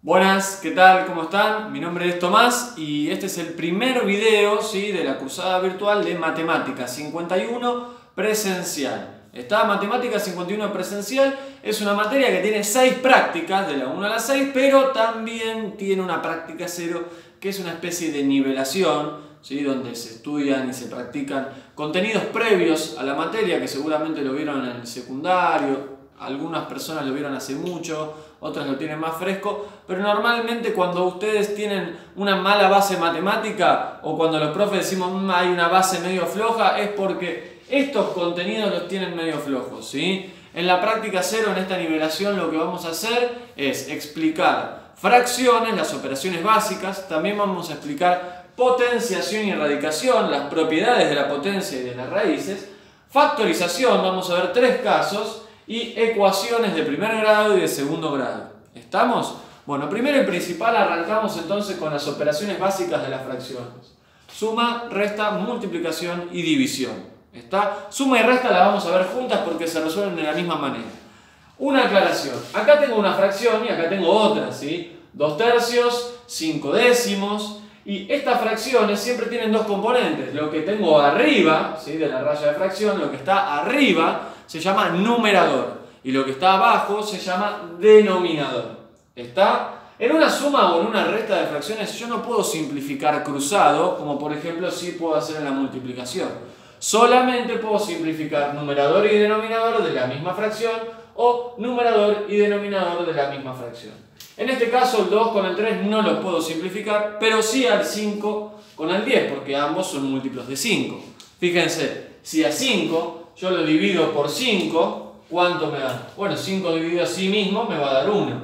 Buenas, ¿qué tal? ¿Cómo están? Mi nombre es Tomás y este es el primer video, ¿sí?, de la cursada virtual de Matemática 51 presencial. Esta Matemática 51 presencial es una materia que tiene 6 prácticas, de la 1 a la 6, pero también tiene una práctica 0, que es una especie de nivelación, ¿sí?, donde se estudian y se practican contenidos previos a la materia, que seguramente lo vieron en el secundario. Algunas personas lo vieron hace mucho, otras lo tienen más fresco, pero normalmente cuando ustedes tienen una mala base matemática o cuando los profes decimos hay una base medio floja, es porque estos contenidos los tienen medio flojos, ¿sí? En la práctica 0, en esta nivelación, lo que vamos a hacer es explicar fracciones, las operaciones básicas. También vamos a explicar potenciación y radicación, las propiedades de la potencia y de las raíces. Factorización, vamos a ver 3 casos. Y ecuaciones de primer grado y de segundo grado. ¿Estamos? Bueno, primero y principal arrancamos entonces con las operaciones básicas de las fracciones. Suma, resta, multiplicación y división. ¿Está? Suma y resta la vamos a ver juntas porque se resuelven de la misma manera. Una aclaración. Acá tengo una fracción y acá tengo otra, ¿sí? 2 tercios, 5 décimos. Y estas fracciones siempre tienen 2 componentes. Lo que tengo arriba, ¿sí?, de la raya de fracción, lo que está arriba se llama numerador y lo que está abajo se llama denominador. ¿Está? En una suma o en una resta de fracciones yo no puedo simplificar cruzado, como por ejemplo sí puedo hacer en la multiplicación. Solamente puedo simplificar numerador y denominador de la misma fracción o numerador y denominador de la misma fracción. En este caso el 2 con el 3 no los puedo simplificar, pero sí al 5 con el 10, porque ambos son múltiplos de 5. Fíjense, si a 5 yo lo divido por 5, ¿cuánto me da? Bueno, 5 dividido a sí mismo me va a dar 1.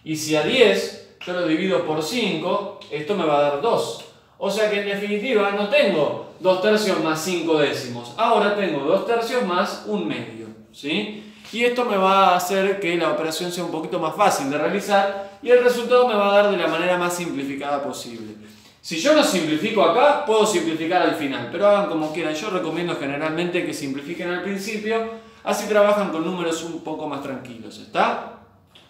Y si a 10 yo lo divido por 5, esto me va a dar 2. O sea que en definitiva no tengo 2 tercios más 5 décimos. Ahora tengo 2 tercios más 1 medio. ¿Sí? Y esto me va a hacer que la operación sea un poquito más fácil de realizar y el resultado me va a dar de la manera más simplificada posible. Si yo lo simplifico acá, puedo simplificar al final, pero hagan como quieran. Yo recomiendo generalmente que simplifiquen al principio, así trabajan con números un poco más tranquilos. ¿Está?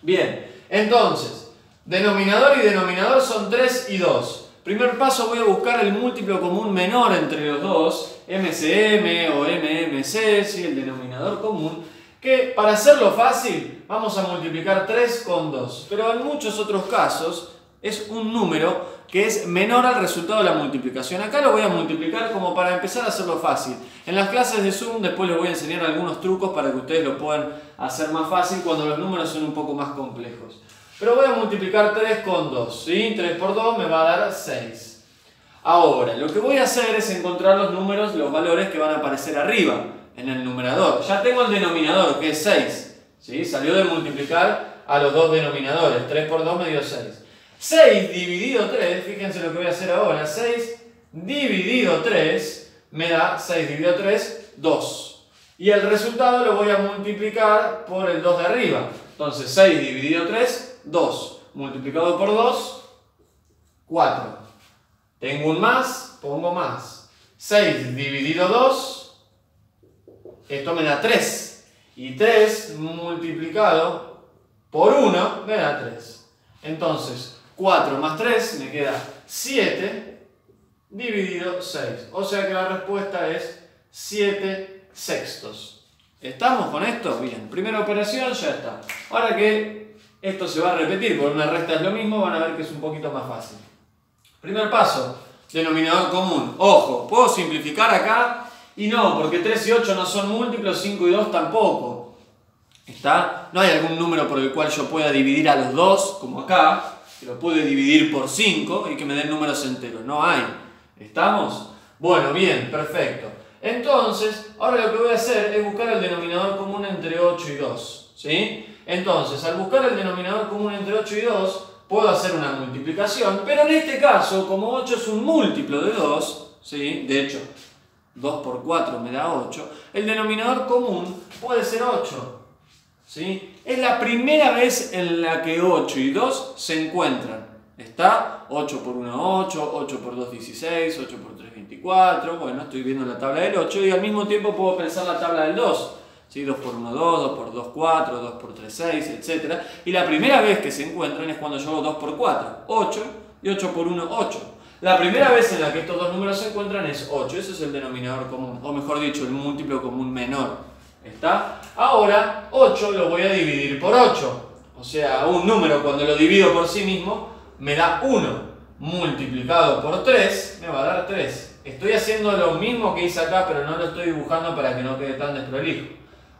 Bien, entonces, denominador y denominador son 3 y 2. Primer paso, voy a buscar el múltiplo común menor entre los dos, MCM o MMC, ¿sí?, el denominador común, que para hacerlo fácil vamos a multiplicar 3 con 2. Pero en muchos otros casos es un número que es menor al resultado de la multiplicación. Acá lo voy a multiplicar como para empezar a hacerlo fácil. En las clases de Zoom después les voy a enseñar algunos trucos para que ustedes lo puedan hacer más fácil cuando los números son un poco más complejos. Pero voy a multiplicar 3 con 2, ¿sí? 3 por 2 me va a dar 6. Ahora, lo que voy a hacer es encontrar los números, los valores que van a aparecer arriba, en el numerador. Ya tengo el denominador, que es 6. ¿Sí? Salió de multiplicar a los dos denominadores. 3 por 2 me dio 6. 6 dividido 3, fíjense lo que voy a hacer ahora. 6 dividido 3 me da 6 dividido 3, 2. Y el resultado lo voy a multiplicar por el 2 de arriba. Entonces 6 dividido 3, 2. Multiplicado por 2, 4. Tengo un más, pongo más. 6 dividido 2, esto me da 3. Y 3 multiplicado por 1 me da 3. Entonces 4 más 3 me queda 7 dividido 6. O sea que la respuesta es 7 sextos. ¿Estamos con esto? Bien. Primera operación, ya está. Ahora que esto se va a repetir, por una resta es lo mismo, van a ver que es un poquito más fácil. Primer paso, denominador común. Ojo, ¿puedo simplificar acá? Y no, porque 3 y 8 no son múltiplos, 5 y 2 tampoco. ¿Está? No hay algún número por el cual yo pueda dividir a los dos, como acá, que lo puede dividir por 5 y que me den números enteros. No hay. ¿Estamos? Bueno, bien, perfecto. Entonces, ahora lo que voy a hacer es buscar el denominador común entre 8 y 2. ¿Sí? Entonces, al buscar el denominador común entre 8 y 2, puedo hacer una multiplicación, pero en este caso, como 8 es un múltiplo de 2, ¿sí?, de hecho, 2 por 4 me da 8, el denominador común puede ser 8. ¿Sí? Es la primera vez en la que 8 y 2 se encuentran. ¿Está? 8 por 1, 8, 8 por 2, 16, 8 por 3, 24. Bueno, estoy viendo la tabla del 8 y al mismo tiempo puedo pensar la tabla del 2. ¿sí? 2 por 1, 2, 2 por 2, 4, 2 por 3, 6, etc. Y la primera vez que se encuentran es cuando yo hago 2 por 4, 8, y 8 por 1, 8. La primera vez en la que estos dos números se encuentran es 8, ese es el denominador común, o mejor dicho, el múltiplo común menor. ¿Está? Ahora, 8 lo voy a dividir por 8. O sea, un número cuando lo divido por sí mismo me da 1. Multiplicado por 3 me va a dar 3. Estoy haciendo lo mismo que hice acá, pero no lo estoy dibujando para que no quede tan desprolijo.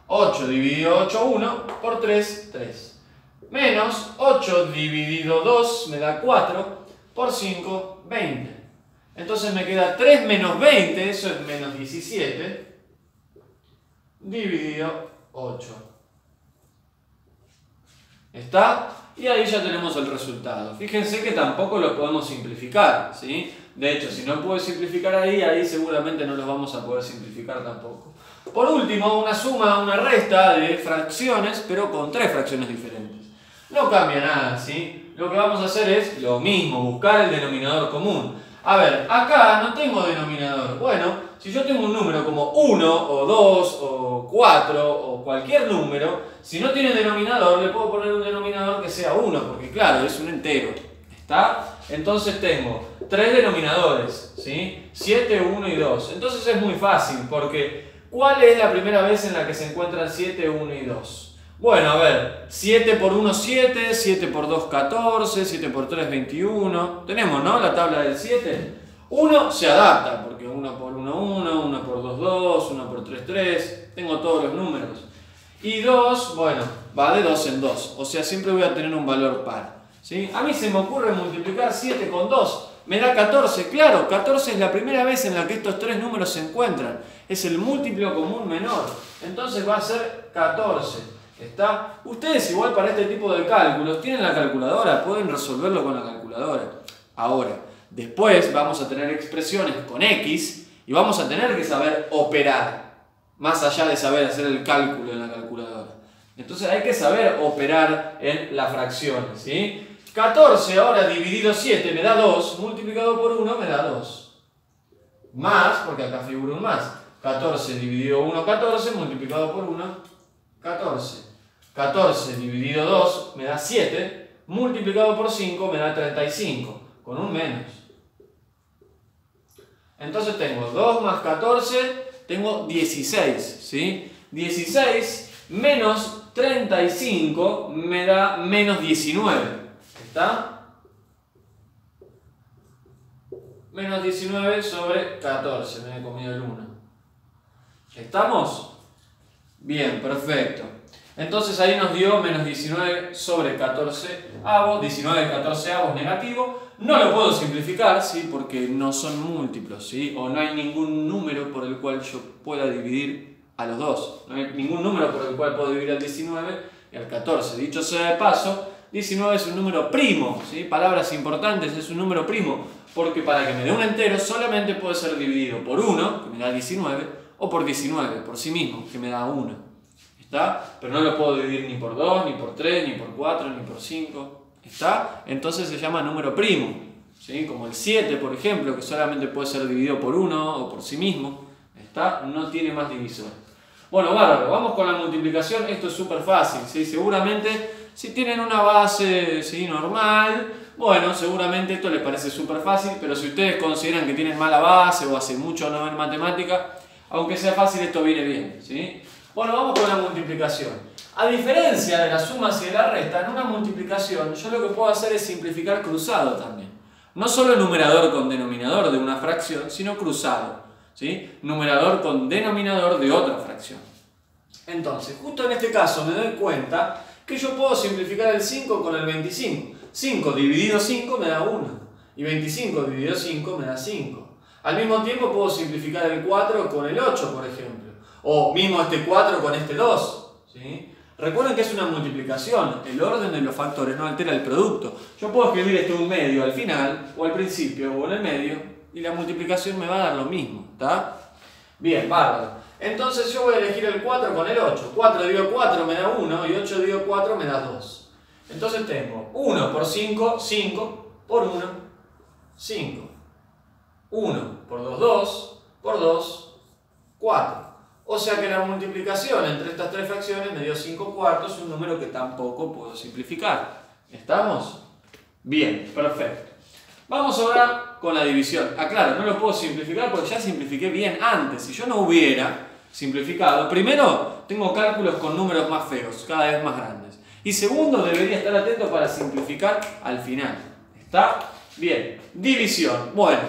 8 dividido 8, 1, por 3, 3. Menos 8 dividido 2 me da 4, por 5, 20. Entonces me queda 3 menos 20, eso es menos 17, dividido 8. ¿Está? Y ahí ya tenemos el resultado. Fíjense que tampoco lo podemos simplificar, ¿sí? De hecho, si no puedo simplificar ahí seguramente no lo vamos a poder simplificar tampoco. Por último, una suma, una resta de fracciones, pero con 3 fracciones diferentes. No cambia nada, ¿sí? Lo que vamos a hacer es lo mismo, buscar el denominador común. A ver, acá no tengo denominador. Bueno, si yo tengo un número como 1, o 2, o 4, o cualquier número, si no tiene denominador, le puedo poner un denominador que sea 1, porque claro, es un entero. ¿Está? Entonces tengo 3 denominadores, ¿sí? 7, 1 y 2. Entonces es muy fácil, porque ¿cuál es la primera vez en la que se encuentran 7, 1 y 2? Bueno, a ver, 7 por 1, 7, 7 por 2, 14, 7 por 3, 21. Tenemos, ¿no? La tabla del 7. 1 se adapta, porque 1 por 1, 1, 1 por 2, 2, 1 por 3, 3. Tengo todos los números. Y 2, bueno, va de 2 en 2. O sea, siempre voy a tener un valor par, ¿sí? A mí se me ocurre multiplicar 7 con 2. Me da 14. Claro, 14 es la primera vez en la que estos 3 números se encuentran. Es el múltiplo común menor. Entonces va a ser 14. ¿Está? Ustedes igual para este tipo de cálculos tienen la calculadora, pueden resolverlo con la calculadora. Ahora, después vamos a tener expresiones con X y vamos a tener que saber operar, más allá de saber hacer el cálculo en la calculadora. Entonces hay que saber operar en las fracciones, ¿sí? 14 ahora dividido 7 me da 2, multiplicado por 1 me da 2. Más, porque acá figura un más. 14 dividido 1, 14, multiplicado por 1, 14. 14 dividido 2 me da 7, multiplicado por 5 me da 35, con un menos. Entonces tengo 2 más 14, tengo 16, ¿sí? 16 menos 35 me da menos 19, ¿está? Menos 19 sobre 14, me he comido el 1. ¿Estamos? Bien, perfecto. Entonces ahí nos dio menos 19 sobre 14 avos, 19 14 avos negativo. No lo puedo simplificar, ¿sí? Porque no son múltiplos, ¿sí? O no hay ningún número por el cual yo pueda dividir a los dos. No hay ningún número por el cual puedo dividir al 19 y al 14. Dicho sea de paso, 19 es un número primo, ¿sí? Palabras importantes, es un número primo. Porque para que me dé un entero solamente puede ser dividido por 1, que me da 19, o por 19, por sí mismo, que me da 1. ¿Está? Pero no lo puedo dividir ni por 2, ni por 3, ni por 4, ni por 5. ¿Está? Entonces se llama número primo, ¿sí? Como el 7, por ejemplo, que solamente puede ser dividido por 1 o por sí mismo. ¿Está? No tiene más divisor. Bueno, bárbaro, vamos con la multiplicación. Esto es súper fácil, ¿sí? Seguramente, si tienen una base, ¿sí? Normal, bueno, seguramente esto les parece súper fácil, pero si ustedes consideran que tienen mala base o hace mucho no ven matemática, aunque sea fácil, esto viene bien, ¿sí? Bueno, vamos con la multiplicación. A diferencia de las sumas y de la resta, en una multiplicación yo lo que puedo hacer es simplificar cruzado también. No solo numerador con denominador de una fracción, sino cruzado, ¿sí? Numerador con denominador de otra fracción. Entonces, justo en este caso me doy cuenta que yo puedo simplificar el 5 con el 25. 5 dividido 5 me da 1. Y 25 dividido 5 me da 5. Al mismo tiempo puedo simplificar el 4 con el 8, por ejemplo. O mismo este 4 con este 2, ¿sí? Recuerden que es una multiplicación, el orden de los factores no altera el producto. Yo puedo escribir esto en un medio al final, o al principio, o en el medio, y la multiplicación me va a dar lo mismo, ¿está? Bien, bárbaro. Entonces yo voy a elegir el 4 con el 8. 4 dividido 4 me da 1, y 8 dividido 4 me da 2. Entonces tengo 1 por 5, 5, por 1, 5. 1 por 2, 2, por 2, 4. O sea que la multiplicación entre estas tres fracciones me dio 5 cuartos, un número que tampoco puedo simplificar. ¿Estamos? Bien, perfecto. Vamos ahora con la división. Claro, no lo puedo simplificar porque ya simplifiqué bien antes. Si yo no hubiera simplificado, primero tengo cálculos con números más feos, cada vez más grandes. Y segundo, debería estar atento para simplificar al final. ¿Está? Bien. División. Bueno,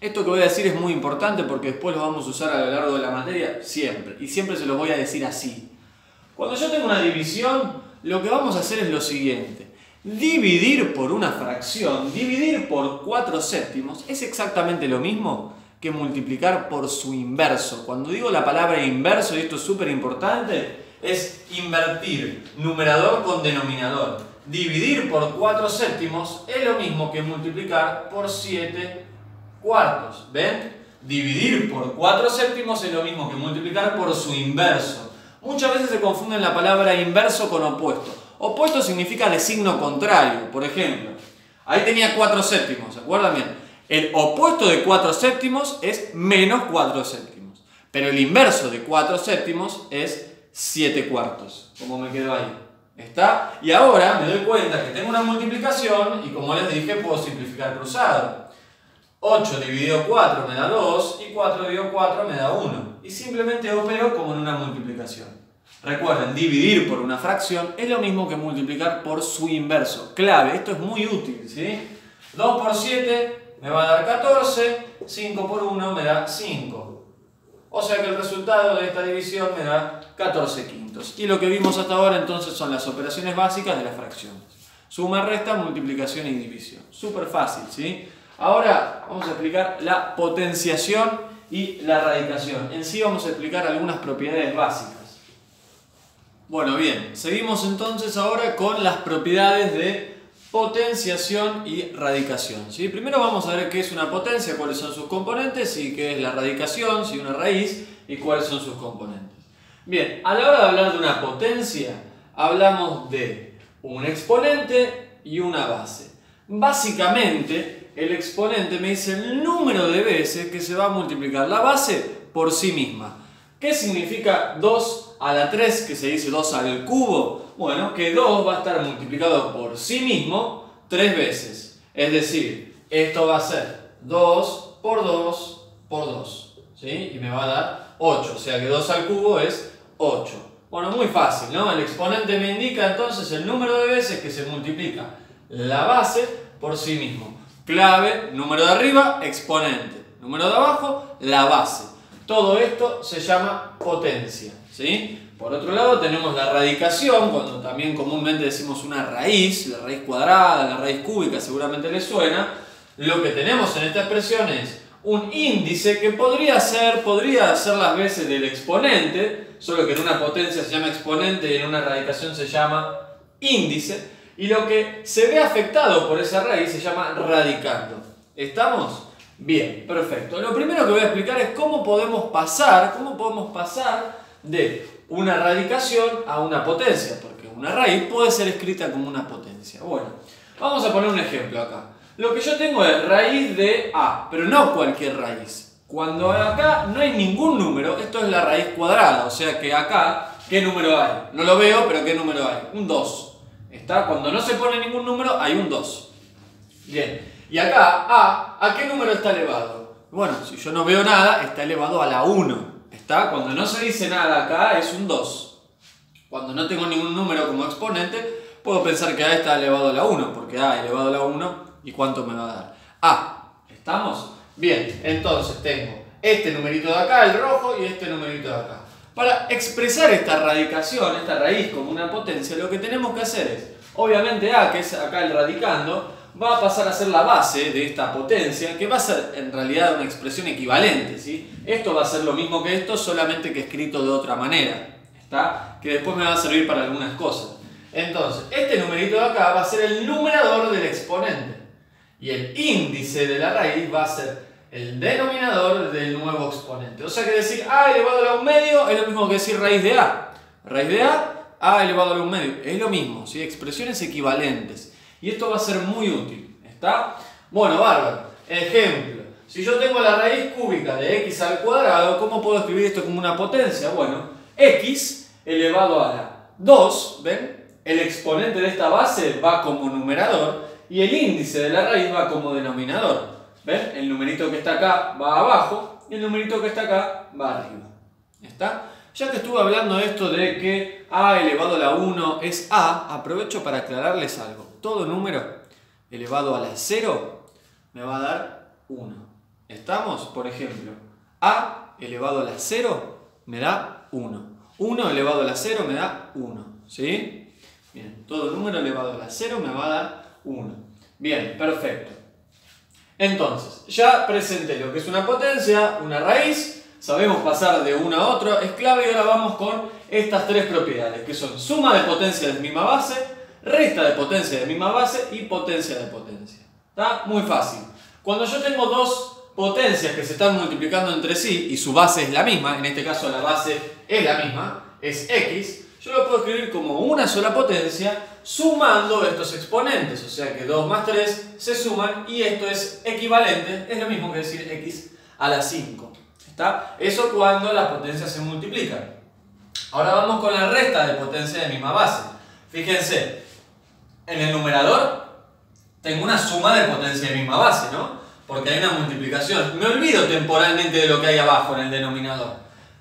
esto que voy a decir es muy importante porque después lo vamos a usar a lo largo de la materia siempre. Y siempre se los voy a decir así. Cuando yo tengo una división, lo que vamos a hacer es lo siguiente. Dividir por una fracción, dividir por 4/7, es exactamente lo mismo que multiplicar por su inverso. Cuando digo la palabra inverso, y esto es súper importante, es invertir numerador con denominador. Dividir por 4/7 es lo mismo que multiplicar por 7 cuartos. ¿Ven? Dividir por 4/7 es lo mismo que multiplicar por su inverso. Muchas veces se confunden la palabra inverso con opuesto. Opuesto significa de signo contrario. Por ejemplo, ahí tenía 4/7, ¿se acuerdan bien? El opuesto de 4/7 es menos 4/7. Pero el inverso de 4/7 es 7 cuartos. ¿Cómo me quedo ahí? ¿Está? Y ahora me doy cuenta que tengo una multiplicación y como les dije puedo simplificar cruzado. 8 dividido 4 me da 2 y 4 dividido 4 me da 1. Y simplemente opero como en una multiplicación. Recuerden, dividir por una fracción es lo mismo que multiplicar por su inverso. Clave, esto es muy útil, ¿sí? 2 por 7 me va a dar 14, 5 por 1 me da 5. O sea que el resultado de esta división me da 14 quintos. Y lo que vimos hasta ahora entonces son las operaciones básicas de las fracciones. Suma, resta, multiplicación y división. Súper fácil, ¿sí? Ahora vamos a explicar la potenciación y la radicación. En sí vamos a explicar algunas propiedades básicas. Bueno, bien, seguimos entonces ahora con las propiedades de potenciación y radicación, ¿sí? Primero vamos a ver qué es una potencia, cuáles son sus componentes, y qué es la radicación, ¿sí? Una raíz, y cuáles son sus componentes. Bien, a la hora de hablar de una potencia, hablamos de un exponente y una base. Básicamente, el exponente me dice el número de veces que se va a multiplicar la base por sí misma. ¿Qué significa 2 a la 3, que se dice 2 al cubo? Bueno, que 2 va a estar multiplicado por sí mismo 3 veces. Es decir, esto va a ser 2 por 2 por 2. ¿Sí? Y me va a dar 8. O sea que 2 al cubo es 8. Bueno, muy fácil, ¿no? El exponente me indica entonces el número de veces que se multiplica la base por sí mismo. Clave, número de arriba, exponente. Número de abajo, la base. Todo esto se llama potencia, ¿sí? Por otro lado tenemos la radicación, cuando también comúnmente decimos una raíz, la raíz cuadrada, la raíz cúbica, seguramente les suena. Lo que tenemos en esta expresión es un índice que podría ser las veces del exponente, solo que en una potencia se llama exponente y en una radicación se llama índice, y lo que se ve afectado por esa raíz se llama radicando. ¿Estamos? Bien, perfecto. Lo primero que voy a explicar es cómo podemos pasar de una radicación a una potencia, porque una raíz puede ser escrita como una potencia. Bueno, vamos a poner un ejemplo acá. Lo que yo tengo es raíz de A, pero no cualquier raíz. Cuando acá no hay ningún número, esto es la raíz cuadrada, o sea que acá, ¿qué número hay? No lo veo, pero ¿qué número hay? Un 2. ¿Está? Cuando no se pone ningún número, hay un 2. Bien. Y acá, ¿a qué número está elevado? Bueno, si yo no veo nada, está elevado a la 1. ¿Está? Cuando no se dice nada acá, es un 2. Cuando no tengo ningún número como exponente, puedo pensar que A está elevado a la 1, porque A elevado a la 1, ¿y cuánto me va a dar? A. ¿Estamos? Bien, entonces tengo este numerito de acá, el rojo, y este numerito de acá. Para expresar esta radicación, esta raíz como una potencia, lo que tenemos que hacer es, obviamente A, que es acá el radicando, va a pasar a ser la base de esta potencia, que va a ser en realidad una expresión equivalente, ¿sí? Esto va a ser lo mismo que esto, solamente que escrito de otra manera, ¿está? Que después me va a servir para algunas cosas. Entonces, este numerito de acá va a ser el numerador del exponente, y el índice de la raíz va a ser el denominador del nuevo exponente. O sea que decir A elevado a la 1/2 es lo mismo que decir raíz de A. Raíz de A elevado a la 1/2, es lo mismo, ¿sí? Expresiones equivalentes. Y esto va a ser muy útil, ¿está? Bueno, bárbaro. Ejemplo, si yo tengo la raíz cúbica de x al cuadrado, ¿cómo puedo escribir esto como una potencia? Bueno, x elevado a la 2, ¿ven? El exponente de esta base va como numerador y el índice de la raíz va como denominador. ¿Ven? El numerito que está acá va abajo y el numerito que está acá va arriba. ¿Está? Ya que estuve hablando de esto de que a elevado a la 1 es a, aprovecho para aclararles algo. Todo número elevado a la 0 me va a dar 1. ¿Estamos? Por ejemplo, a elevado a la 0 me da 1. 1 elevado a la 0 me da 1. ¿Sí? Bien, todo número elevado a la 0 me va a dar 1. Bien, perfecto. Entonces, ya presenté lo que es una potencia, una raíz. Sabemos pasar de uno a otro, es clave, y ahora vamos con estas tres propiedades, que son suma de potencias de misma base, resta de potencia de misma base y potencia de potencia. ¿Está? Muy fácil. Cuando yo tengo dos potencias que se están multiplicando entre sí y su base es la misma, en este caso la base es la misma, es x, yo lo puedo escribir como una sola potencia sumando estos exponentes, o sea que 2 más 3 se suman y esto es equivalente, es lo mismo que decir x a la 5. ¿Está? Eso cuando las potencias se multiplican. Ahora vamos con la resta de potencia de misma base. Fíjense, en el numerador tengo una suma de potencia de misma base, ¿no? Porque hay una multiplicación. Me olvido temporalmente de lo que hay abajo en el denominador.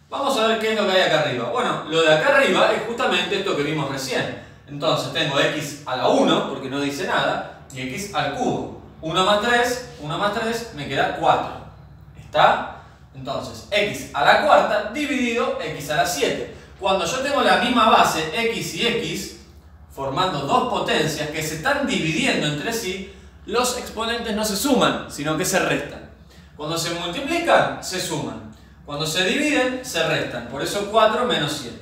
Vamos a ver qué es lo que hay acá arriba. Bueno, lo de acá arriba es justamente esto que vimos recién. Entonces tengo x a la 1, porque no dice nada, y x al cubo. 1 más 3 me queda 4. ¿Está? Entonces, x a la cuarta dividido x a la 7. Cuando yo tengo la misma base, x y x, formando dos potencias que se están dividiendo entre sí, los exponentes no se suman, sino que se restan. Cuando se multiplican, se suman. Cuando se dividen, se restan. Por eso 4 menos 7.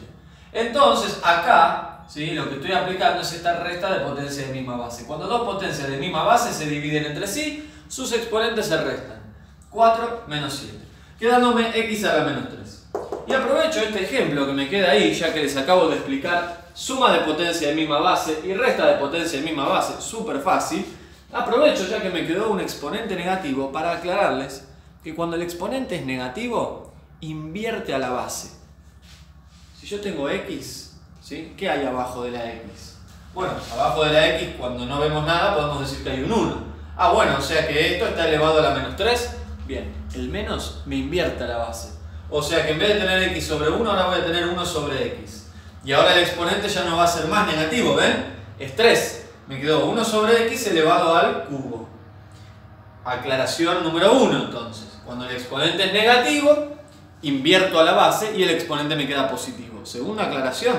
Entonces, acá, ¿sí?, lo que estoy aplicando es esta resta de potencia de misma base. Cuando dos potencias de misma base se dividen entre sí, sus exponentes se restan. 4 menos 7. Quedándome x a la menos 3. Y aprovecho este ejemplo que me queda ahí, ya que les acabo de explicar suma de potencia de misma base y resta de potencia de misma base, súper fácil. Aprovecho ya que me quedó un exponente negativo para aclararles que cuando el exponente es negativo, invierte a la base. Si yo tengo x, ¿sí?, ¿qué hay abajo de la x? Bueno, abajo de la x, cuando no vemos nada, podemos decir que hay un 1. Ah, bueno, o sea que esto está elevado a la menos 3. Bien, el menos me invierte a la base. O sea que en vez de tener x sobre 1, ahora voy a tener 1 sobre x. Y ahora el exponente ya no va a ser más negativo, ¿ven? Es 3. Me quedó 1 sobre x elevado al cubo. Aclaración número 1, entonces. Cuando el exponente es negativo, invierto a la base y el exponente me queda positivo. Segunda aclaración.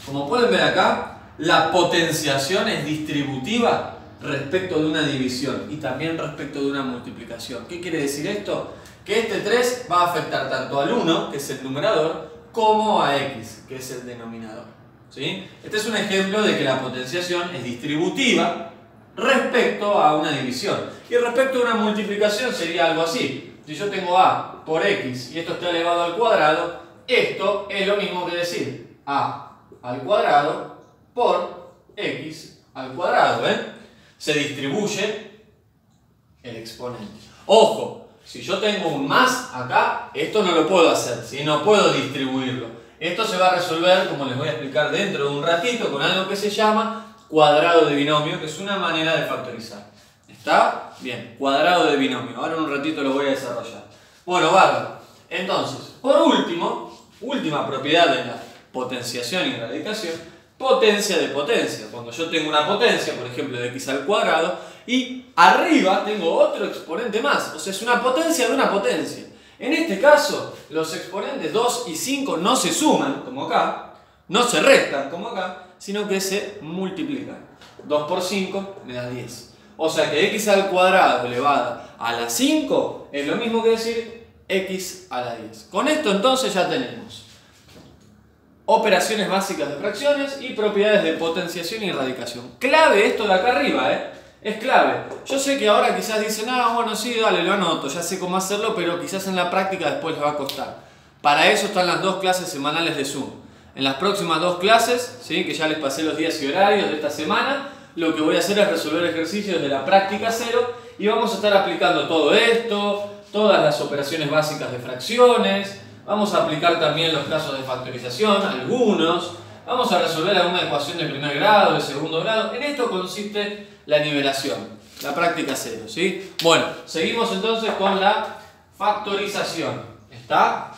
Como pueden ver acá, la potenciación es distributiva respecto de una división y también respecto de una multiplicación. ¿Qué quiere decir esto? Que este 3 va a afectar tanto al 1, que es el numerador, como a x, que es el denominador. ¿Sí? Este es un ejemplo de que la potenciación es distributiva respecto a una división. Y respecto a una multiplicación sería algo así. Si yo tengo a por x y esto está elevado al cuadrado, esto es lo mismo que decir a al cuadrado por x al cuadrado. ¿Ven? Se distribuye el exponente. Ojo, si yo tengo un más acá, esto no lo puedo hacer, ¿sí? No puedo distribuirlo. Esto se va a resolver, como les voy a explicar dentro de un ratito, con algo que se llama cuadrado de binomio, que es una manera de factorizar. ¿Está? Bien, cuadrado de binomio. Ahora en un ratito lo voy a desarrollar. Bueno, bárbaro. Entonces, por último, última propiedad de la potenciación y radicación, potencia de potencia. Cuando yo tengo una potencia, por ejemplo, de x al cuadrado, y arriba tengo otro exponente más. O sea, es una potencia de una potencia. En este caso, los exponentes 2 y 5 no se suman, como acá, no se restan, como acá, sino que se multiplican. 2 por 5 me da 10. O sea que x al cuadrado elevado a la 5 es lo mismo que decir x a la 10. Con esto entonces ya tenemos operaciones básicas de fracciones y propiedades de potenciación y radicación. Clave esto de acá arriba, es clave. Yo sé que ahora quizás dicen, ah, bueno, sí, dale, lo anoto, ya sé cómo hacerlo, pero quizás en la práctica después les va a costar. Para eso están las 2 clases semanales de Zoom. En las próximas 2 clases, ¿sí?, que ya les pasé los días y horarios de esta semana, lo que voy a hacer es resolver ejercicios de la práctica 0 y vamos a estar aplicando todo esto, todas las operaciones básicas de fracciones, vamos a aplicar también los casos de factorización, algunos, vamos a resolver alguna ecuación de primer grado, de segundo grado. En esto consiste la nivelación, la práctica 0, ¿sí? Bueno, seguimos entonces con la factorización. ¿Está?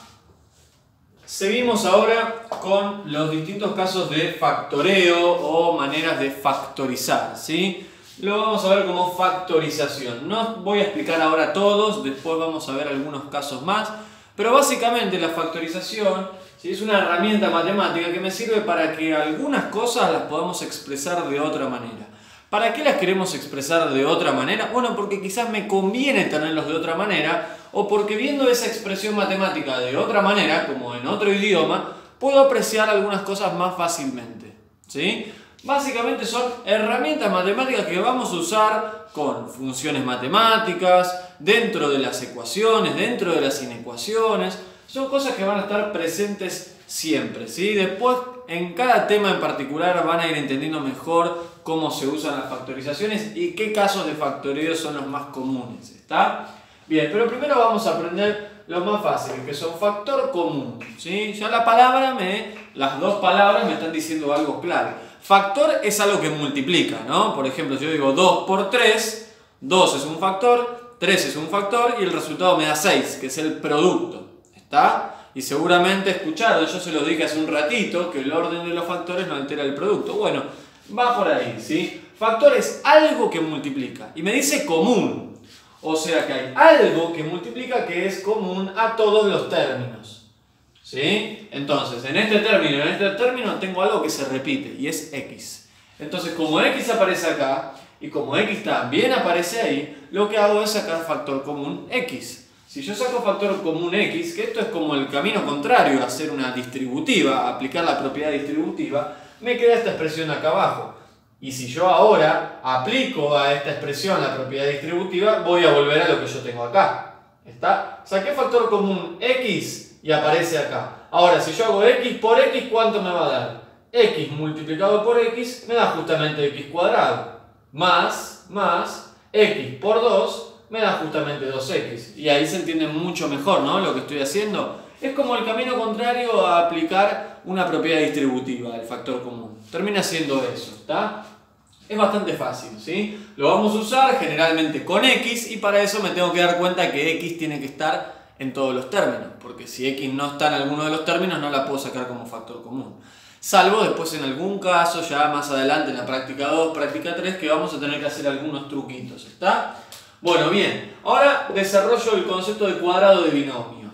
Seguimos ahora con los distintos casos de factoreo o maneras de factorizar, ¿sí? Lo vamos a ver como factorización. No voy a explicar ahora todos, después vamos a ver algunos casos más, pero básicamente la factorización, ¿sí?, es una herramienta matemática que me sirve para que algunas cosas las podamos expresar de otra manera. ¿Para qué las queremos expresar de otra manera? Bueno, porque quizás me conviene tenerlos de otra manera, o porque viendo esa expresión matemática de otra manera, como en otro idioma, puedo apreciar algunas cosas más fácilmente, ¿sí? Básicamente son herramientas matemáticas que vamos a usar con funciones matemáticas, dentro de las ecuaciones, dentro de las inecuaciones. Son cosas que van a estar presentes siempre, ¿sí? Después, en cada tema en particular, van a ir entendiendo mejor cómo se usan las factorizaciones y qué casos de factoreo son los más comunes, ¿está? Bien, pero primero vamos a aprender los más fáciles, que son factor común, ¿sí? Ya las dos palabras me están diciendo algo clave. Factor es algo que multiplica, ¿no? Por ejemplo, si yo digo 2 por 3, 2 es un factor, 3 es un factor y el resultado me da 6, que es el producto, ¿está? Y seguramente escucharon, yo se lo dije hace un ratito, que el orden de los factores no altera el producto. Bueno, va por ahí, ¿sí? Factor es algo que multiplica. Y me dice común. O sea que hay algo que multiplica que es común a todos los términos, ¿sí? Entonces, en este término tengo algo que se repite y es x. Entonces, como x aparece acá y como x también aparece ahí, lo que hago es sacar factor común x. Si yo saco factor común x, que esto es como el camino contrario a hacer una distributiva, a aplicar la propiedad distributiva, me queda esta expresión acá abajo. Y si yo ahora aplico a esta expresión la propiedad distributiva, voy a volver a lo que yo tengo acá. ¿Está? Saqué factor común x y aparece acá. Ahora, si yo hago x por x, ¿cuánto me va a dar? X multiplicado por x me da justamente x cuadrado. Más x por 2 me da justamente 2x. Y ahí se entiende mucho mejor, ¿no?, lo que estoy haciendo. Es como el camino contrario a aplicar una propiedad distributiva, el factor común. Termina siendo eso, ¿está? Es bastante fácil, ¿sí? Lo vamos a usar generalmente con x y para eso me tengo que dar cuenta que x tiene que estar en todos los términos, porque si x no está en alguno de los términos no la puedo sacar como factor común. Salvo después en algún caso, ya más adelante en la práctica 2, práctica 3, que vamos a tener que hacer algunos truquitos, ¿está? Bueno, bien, ahora desarrollo el concepto de cuadrado de binomio,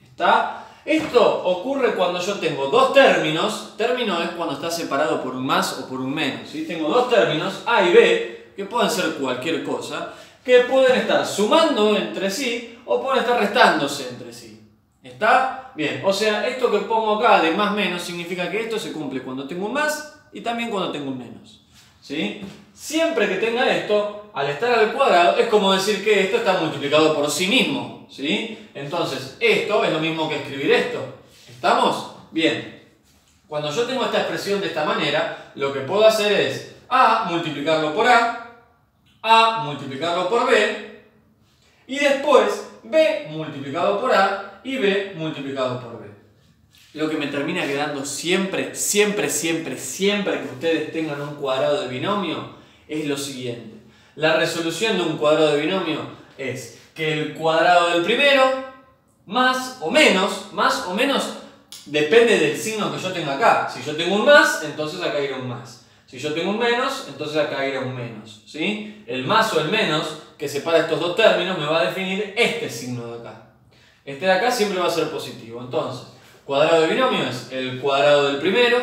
¿está? Esto ocurre cuando yo tengo dos términos. Término es cuando está separado por un más o por un menos, ¿sí? Tengo dos términos, A y B, que pueden ser cualquier cosa, que pueden estar sumando entre sí o pueden estar restándose entre sí. ¿Está? Bien, o sea, esto que pongo acá de más menos significa que esto se cumple cuando tengo un más y también cuando tengo un menos, ¿sí? Siempre que tenga esto, al estar al cuadrado, es como decir que esto está multiplicado por sí mismo, ¿sí? Entonces, esto es lo mismo que escribir esto. ¿Estamos? Bien. Cuando yo tengo esta expresión de esta manera, lo que puedo hacer es A multiplicarlo por A multiplicarlo por B, y después B multiplicado por A y B multiplicado por B. Lo que me termina quedando siempre que ustedes tengan un cuadrado de binomio es lo siguiente. La resolución de un cuadrado de binomio es que el cuadrado del primero, más o menos, depende del signo que yo tenga acá. Si yo tengo un más, entonces acá irá un más. Si yo tengo un menos, entonces acá irá un menos, ¿sí? El más o el menos que separa estos dos términos me va a definir este signo de acá. Este de acá siempre va a ser positivo. Entonces, cuadrado de binomio es el cuadrado del primero,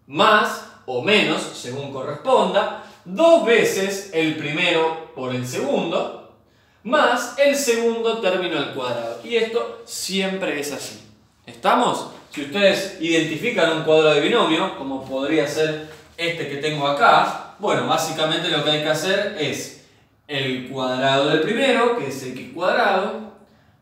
más o menos, según corresponda, dos veces el primero por el segundo, más el segundo término al cuadrado. Y esto siempre es así. ¿Estamos? Si ustedes identifican un cuadrado de binomio, como podría ser este que tengo acá, bueno, básicamente lo que hay que hacer es el cuadrado del primero, que es x cuadrado,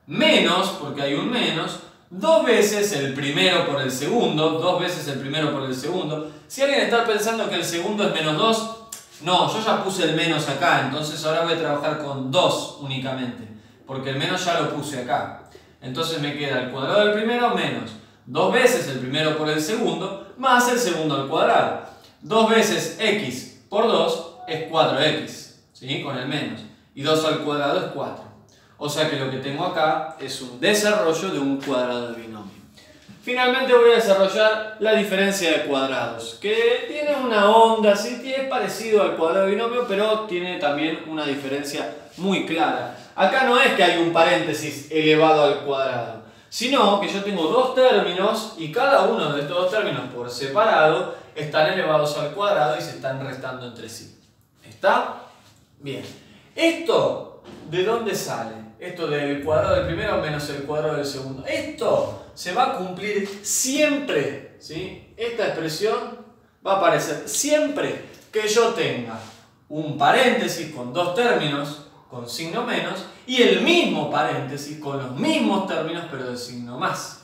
menos, porque hay un menos, dos veces el primero por el segundo, dos veces el primero por el segundo. Si alguien está pensando que el segundo es menos 2, No, yo ya puse el menos acá, entonces ahora voy a trabajar con 2 únicamente, porque el menos ya lo puse acá. Entonces me queda el cuadrado del primero menos 2 veces el primero por el segundo, más el segundo al cuadrado. 2 veces x por 2 es 4x, ¿sí? Con el menos. Y 2 al cuadrado es 4. O sea que lo que tengo acá es un desarrollo de un cuadrado de binomio. Finalmente voy a desarrollar la diferencia de cuadrados, que tiene una onda, sí, es parecido al cuadrado de binomio, pero tiene también una diferencia muy clara. Acá no es que hay un paréntesis elevado al cuadrado, sino que yo tengo dos términos y cada uno de estos dos términos por separado están elevados al cuadrado y se están restando entre sí. ¿Está? Bien. ¿Esto de dónde sale? Esto del cuadrado del primero menos el cuadrado del segundo. Esto se va a cumplir siempre, ¿sí? Esta expresión va a aparecer siempre que yo tenga un paréntesis con dos términos con signo menos y el mismo paréntesis con los mismos términos pero de signo más.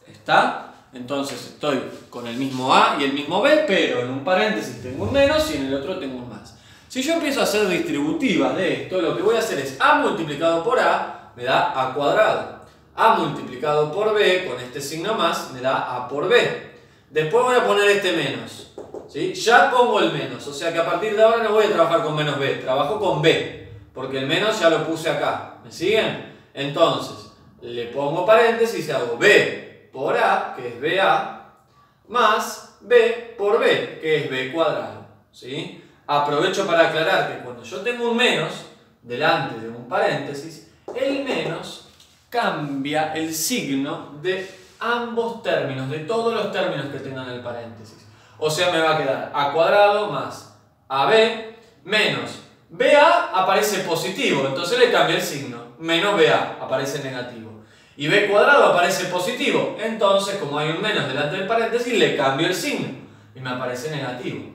¿Está? Entonces estoy con el mismo A y el mismo B, pero en un paréntesis tengo un menos y en el otro tengo un más. Si yo empiezo a hacer distributivas de esto, lo que voy a hacer es A multiplicado por A me da A cuadrado. A multiplicado por B, con este signo más, me da A por B. Después voy a poner este menos, ¿sí? Ya pongo el menos, o sea que a partir de ahora no voy a trabajar con menos B, trabajo con B, porque el menos ya lo puse acá. ¿Me siguen? Entonces, le pongo paréntesis y hago B por A, que es BA, más B por B, que es B cuadrado, ¿sí? Aprovecho para aclarar que cuando yo tengo un menos delante de un paréntesis, el menos cambia el signo de ambos términos, de todos los términos que tengan el paréntesis. O sea, me va a quedar A cuadrado más AB menos BA aparece positivo, entonces le cambia el signo. Menos BA aparece negativo. Y B cuadrado aparece positivo, entonces como hay un menos delante del paréntesis, le cambio el signo y me aparece negativo.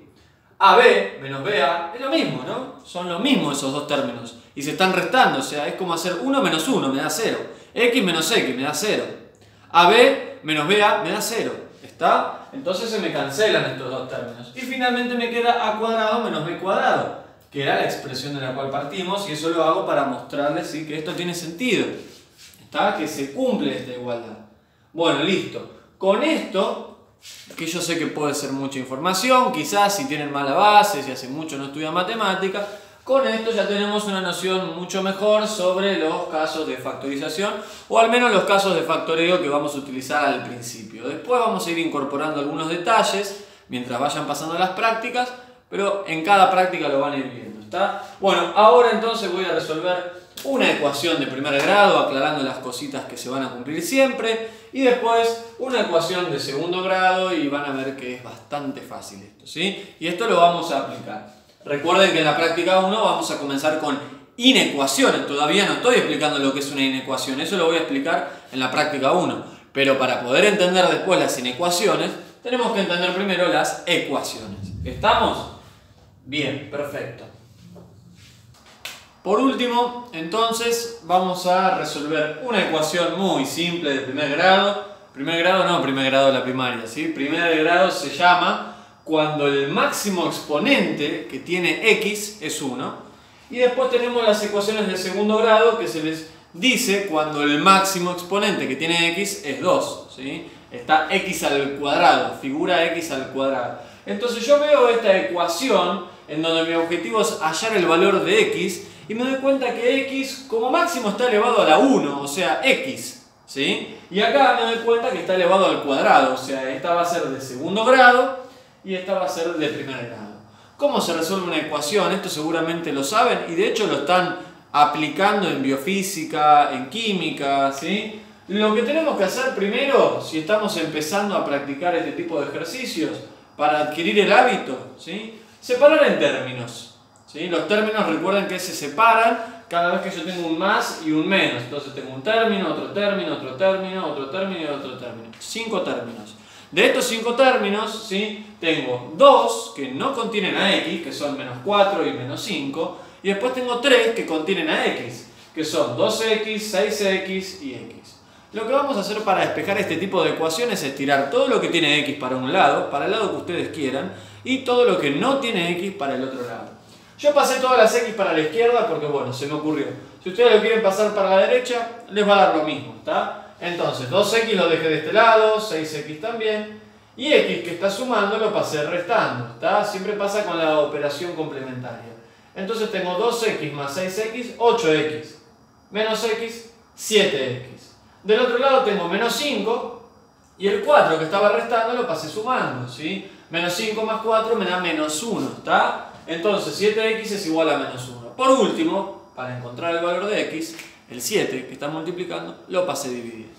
AB menos BA es lo mismo, ¿no? Son lo mismo esos dos términos y se están restando, o sea, es como hacer 1 menos 1 me da 0. X menos X me da 0. AB menos BA me da 0. ¿Está? Entonces se me cancelan estos dos términos. Y finalmente me queda A cuadrado menos B cuadrado, que era la expresión de la cual partimos, y eso lo hago para mostrarles, ¿sí?, que esto tiene sentido. ¿Está? Que se cumple esta igualdad. Bueno, listo. Con esto, que yo sé que puede ser mucha información, quizás si tienen mala base, si hace mucho no estudian matemática, con esto ya tenemos una noción mucho mejor sobre los casos de factorización, o al menos los casos de factoreo que vamos a utilizar al principio. Después vamos a ir incorporando algunos detalles mientras vayan pasando las prácticas, pero en cada práctica lo van a ir viendo, ¿está? Bueno, ahora entonces voy a resolver una ecuación de primer grado, aclarando las cositas que se van a cumplir siempre, y después una ecuación de segundo grado, y van a ver que es bastante fácil esto, ¿sí? Y esto lo vamos a aplicar. Recuerden que en la práctica 1 vamos a comenzar con inecuaciones. Todavía no estoy explicando lo que es una inecuación, eso lo voy a explicar en la práctica 1. Pero para poder entender después las inecuaciones, tenemos que entender primero las ecuaciones. ¿Estamos? Bien, perfecto. Por último, entonces, vamos a resolver una ecuación muy simple de primer grado. Primer grado de la primaria, ¿sí? Primer grado se llama cuando el máximo exponente que tiene x es 1. Y después tenemos las ecuaciones de segundo grado que se les dice cuando el máximo exponente que tiene x es 2, ¿sí? Está x al cuadrado, figura x al cuadrado. Entonces yo veo esta ecuación en donde mi objetivo es hallar el valor de x y me doy cuenta que x como máximo está elevado a la 1, o sea, x, ¿sí? Y acá me doy cuenta que está elevado al cuadrado, o sea, esta va a ser de segundo grado y esta va a ser de primer grado. ¿Cómo se resuelve una ecuación? Esto seguramente lo saben y de hecho lo están aplicando en biofísica, en química, ¿sí? Lo que tenemos que hacer primero, si estamos empezando a practicar este tipo de ejercicios, para adquirir el hábito, ¿sí?, separar en términos, ¿sí? Los términos, recuerden que se separan cada vez que yo tengo un más y un menos. Entonces tengo un término, otro término, otro término, otro término y otro término. 5 términos. De estos 5 términos, ¿sí?, tengo 2 que no contienen a x, que son menos 4 y menos 5. Y después tengo 3 que contienen a x, que son 2x, 6x y x. Lo que vamos a hacer para despejar este tipo de ecuaciones es tirar todo lo que tiene x para un lado, para el lado que ustedes quieran, y todo lo que no tiene x para el otro lado. Yo pasé todas las x para la izquierda porque, bueno, se me ocurrió. Si ustedes lo quieren pasar para la derecha, les va a dar lo mismo, ¿está? Entonces, 2x lo dejé de este lado, 6x también. Y x que está sumando lo pasé restando, ¿está? Siempre pasa con la operación complementaria. Entonces tengo 2x más 6x, 8x. Menos x, 7x. Del otro lado tengo menos 5. Y el 4 que estaba restando lo pasé sumando, ¿sí? Menos 5 más 4 me da menos 1, ¿está? Entonces 7x es igual a menos 1. Por último, para encontrar el valor de x, el 7 que está multiplicando, lo pasé dividiendo.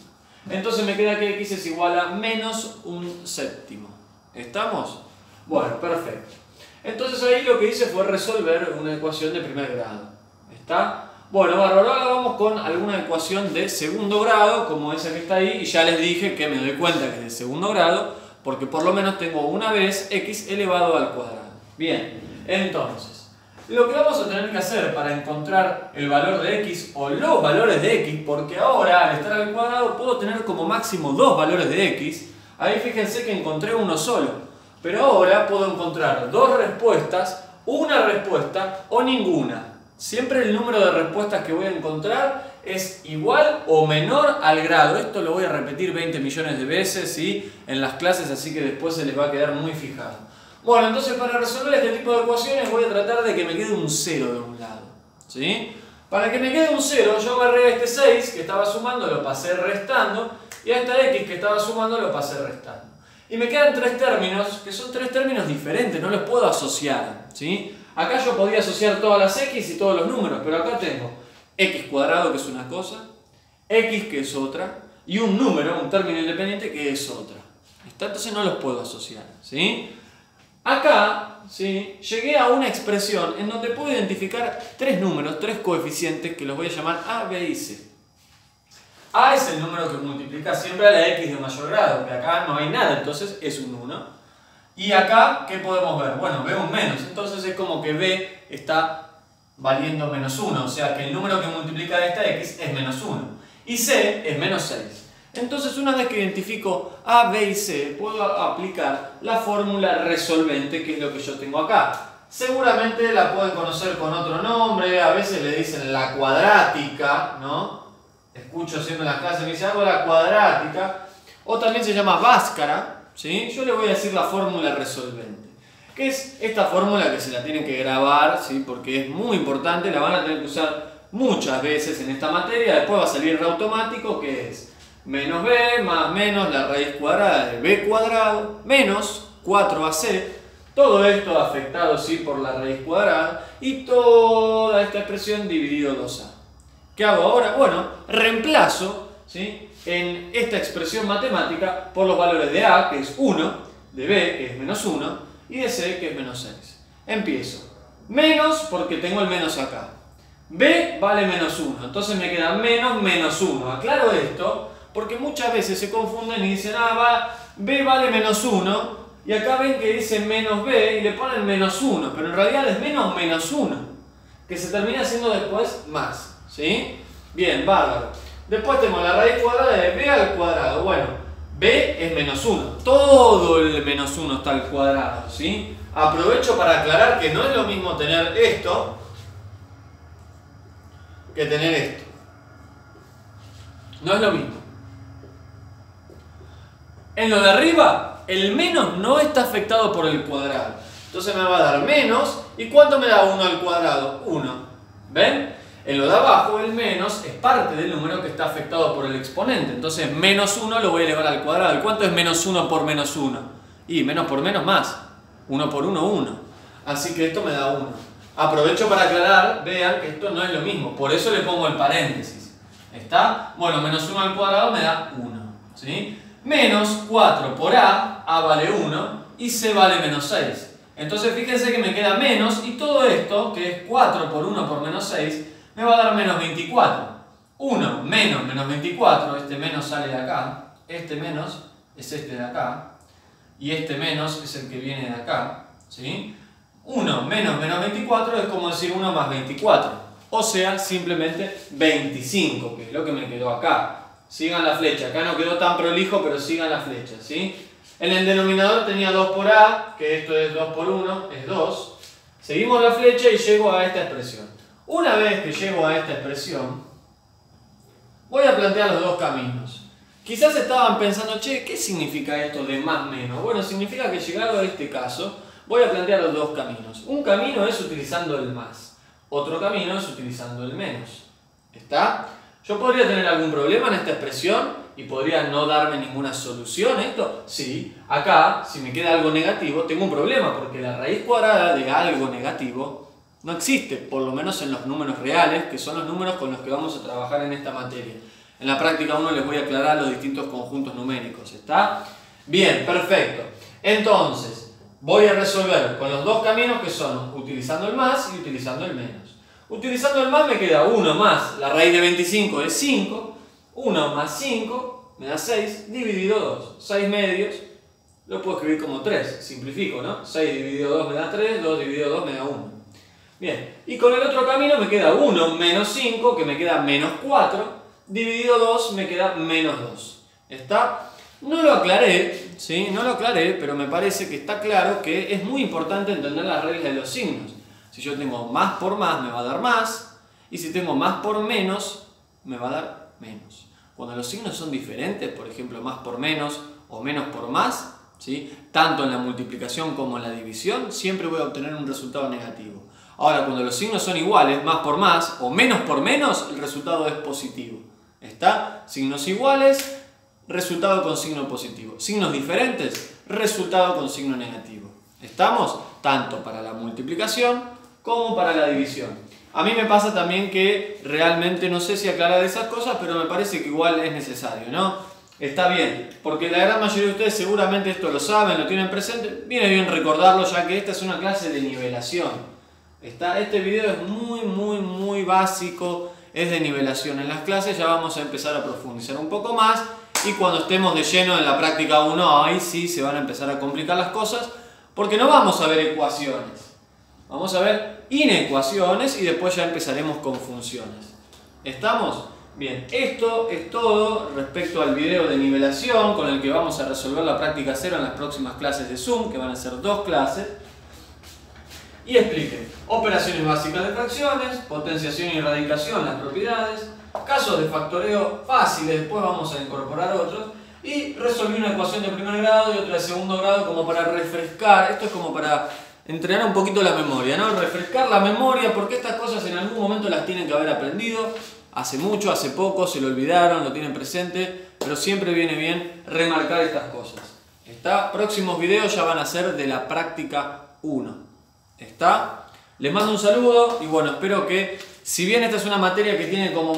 Entonces me queda que x es igual a menos un séptimo. ¿Estamos? Bueno, perfecto. Entonces ahí lo que hice fue resolver una ecuación de primer grado. ¿Está? Bueno, bárbaro, ahora vamos con alguna ecuación de segundo grado, como esa que está ahí, y ya les dije que me doy cuenta que es de segundo grado, porque por lo menos tengo una vez x elevado al cuadrado. Bien, entonces, lo que vamos a tener que hacer para encontrar el valor de x o los valores de x, porque ahora al estar al cuadrado puedo tener como máximo dos valores de x, ahí fíjense que encontré uno solo, pero ahora puedo encontrar dos respuestas, una respuesta o ninguna. Siempre el número de respuestas que voy a encontrar es igual o menor al grado. Esto lo voy a repetir 20 millones de veces, ¿sí? En las clases, así que después se les va a quedar muy fijado. Bueno, entonces para resolver este tipo de ecuaciones voy a tratar de que me quede un 0 de un lado, ¿sí? Para que me quede un 0, yo agarré a este 6 que estaba sumando, lo pasé restando, y a esta x que estaba sumando, lo pasé restando. Y me quedan tres términos, que son tres términos diferentes, no los puedo asociar, ¿sí? Acá yo podía asociar todas las x y todos los números, pero acá tengo x cuadrado, que es una cosa, x que es otra, y un número, un término independiente, que es otra. Entonces no los puedo asociar, ¿sí? Acá, ¿sí?, llegué a una expresión en donde puedo identificar tres números, tres coeficientes, que los voy a llamar a, b y c. A es el número que multiplica siempre a la x de mayor grado, que acá no hay nada, entonces es un 1. Y acá, ¿qué podemos ver? Bueno, veo un menos, entonces es como que b está valiendo menos 1, o sea que el número que multiplica a esta x es menos 1. Y c es menos 6. Entonces, una vez que identifico a, b y c, puedo aplicar la fórmula resolvente, que es lo que yo tengo acá. Seguramente la pueden conocer con otro nombre, a veces le dicen la cuadrática, ¿no? Escucho siempre en las clases, me dicen, hago la cuadrática, o también se llama báscara, ¿sí? Yo le voy a decir la fórmula resolvente, que es esta fórmula que se la tienen que grabar, ¿sí?, porque es muy importante, la van a tener que usar muchas veces en esta materia. Después va a salir de automático, que es menos b más menos la raíz cuadrada de b cuadrado menos 4ac, todo esto afectado, ¿sí?, por la raíz cuadrada, y toda esta expresión dividido 2a. ¿Qué hago ahora? Bueno, reemplazo, ¿sí?, en esta expresión matemática por los valores de a, que es 1, de b, que es menos 1, y de c, que es menos 6. Empiezo. Menos, porque tengo el menos acá. b vale menos 1, entonces me queda menos menos 1. Aclaro esto porque muchas veces se confunden y dicen, b vale menos 1, y acá ven que dice menos b y le ponen menos 1, pero en realidad es menos menos 1, que se termina haciendo después más, ¿sí? Bien, bárbaro. Después tengo la raíz cuadrada de b al cuadrado. Bueno, b es menos 1. Todo el menos 1 está al cuadrado, ¿sí? Aprovecho para aclarar que no es lo mismo tener esto que tener esto. No es lo mismo. En lo de arriba, el menos no está afectado por el cuadrado. Entonces me va a dar menos. ¿Y cuánto me da 1 al cuadrado? 1. ¿Ven? En lo de abajo, el menos es parte del número que está afectado por el exponente. Entonces, menos 1 lo voy a elevar al cuadrado. ¿Y cuánto es menos 1 por menos 1? Y menos por menos más. 1 por 1, 1. Así que esto me da 1. Aprovecho para aclarar, vean que esto no es lo mismo. Por eso le pongo el paréntesis. ¿Está? Bueno, menos 1 al cuadrado me da 1. ¿Sí? Menos 4 por a vale 1 y c vale menos 6. Entonces, fíjense que me queda menos, y todo esto, que es 4 por 1 por menos 6, me va a dar menos 24. 1 menos menos 24, este menos sale de acá, este menos es este de acá, y este menos es el que viene de acá, ¿sí? 1 menos menos 24 es como decir 1 más 24, o sea, simplemente 25, que es lo que me quedó acá. Sigan la flecha, acá no quedó tan prolijo, pero sigan la flecha, ¿sí? En el denominador tenía 2 por a, que esto es 2 por 1, es 2, Seguimos la flecha y llego a esta expresión. Una vez que llego a esta expresión, voy a plantear los dos caminos. Quizás estaban pensando, che, ¿qué significa esto de más menos? Bueno, significa que llegado a este caso, voy a plantear los dos caminos. Un camino es utilizando el más, otro camino es utilizando el menos. ¿Está? ¿Yo podría tener algún problema en esta expresión y podría no darme ninguna solución a esto? Sí. Acá, si me queda algo negativo, tengo un problema porque la raíz cuadrada de algo negativo no existe, por lo menos en los números reales, que son los números con los que vamos a trabajar en esta materia. En la práctica 1 les voy a aclarar los distintos conjuntos numéricos. ¿Está? Bien, perfecto. Entonces, voy a resolver con los dos caminos que son utilizando el más y utilizando el menos. Utilizando el más me queda 1 más la raíz de 25 es 5, 1 más 5 me da 6, dividido 2, 6 medios, lo puedo escribir como 3, simplifico, ¿no? 6 dividido 2 me da 3, 2 dividido 2 me da 1. Bien, y con el otro camino me queda 1 menos 5, que me queda menos 4, dividido 2 me queda menos 2. ¿Está? No lo aclaré, ¿sí? No lo aclaré, pero me parece que está claro que es muy importante entender las reglas de los signos. Si yo tengo más por más, me va a dar más, y si tengo más por menos, me va a dar menos. Cuando los signos son diferentes, por ejemplo, más por menos o menos por más, ¿sí? Tanto en la multiplicación como en la división, siempre voy a obtener un resultado negativo. Ahora, cuando los signos son iguales, más por más o menos por menos, el resultado es positivo. ¿Está? Signos iguales, resultado con signo positivo. Signos diferentes, resultado con signo negativo. ¿Estamos? Tanto para la multiplicación como para la división. A mí me pasa también que realmente no sé si aclarar esas cosas, pero me parece que igual es necesario, ¿no? Está bien, porque la gran mayoría de ustedes seguramente esto lo saben, lo tienen presente. Viene bien recordarlo, ya que esta es una clase de nivelación. Este video es muy básico, es de nivelación. En las clases ya vamos a empezar a profundizar un poco más, y cuando estemos de lleno en la práctica 1, ahí sí se van a empezar a complicar las cosas, porque no vamos a ver ecuaciones. Vamos a ver inecuaciones y después ya empezaremos con funciones. ¿Estamos? Bien, esto es todo respecto al video de nivelación con el que vamos a resolver la práctica 0 en las próximas clases de Zoom, que van a ser 2 clases. Y expliquen operaciones básicas de fracciones, potenciación y radicación, las propiedades, casos de factoreo fáciles, después vamos a incorporar otros, y resolví una ecuación de primer grado y otra de segundo grado como para refrescar. Esto es como para entrenar un poquito la memoria, ¿no? Refrescar la memoria, porque estas cosas en algún momento las tienen que haber aprendido, hace mucho, hace poco, se lo olvidaron, lo tienen presente, pero siempre viene bien remarcar estas cosas. ¿Está? Próximos videos ya van a ser de la práctica 1. ¿Está? Les mando un saludo y bueno, espero que, si bien esta es una materia que tiene como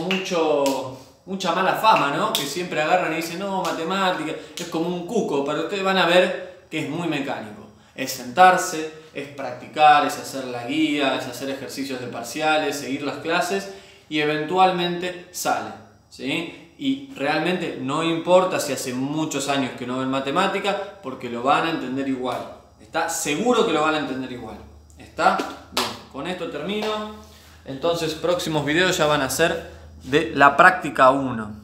mucha mala fama, ¿no? Que siempre agarran y dicen, no, matemática, es como un cuco, pero ustedes van a ver que es muy mecánico. Es sentarse, es practicar, es hacer la guía, es hacer ejercicios de parciales, seguir las clases y eventualmente sale, ¿sí? Y realmente no importa si hace muchos años que no ven matemática, porque lo van a entender igual. ¿Está? Seguro que lo van a entender igual. ¿Está? Bien, con esto termino. Entonces, próximos videos ya van a ser de la práctica 1.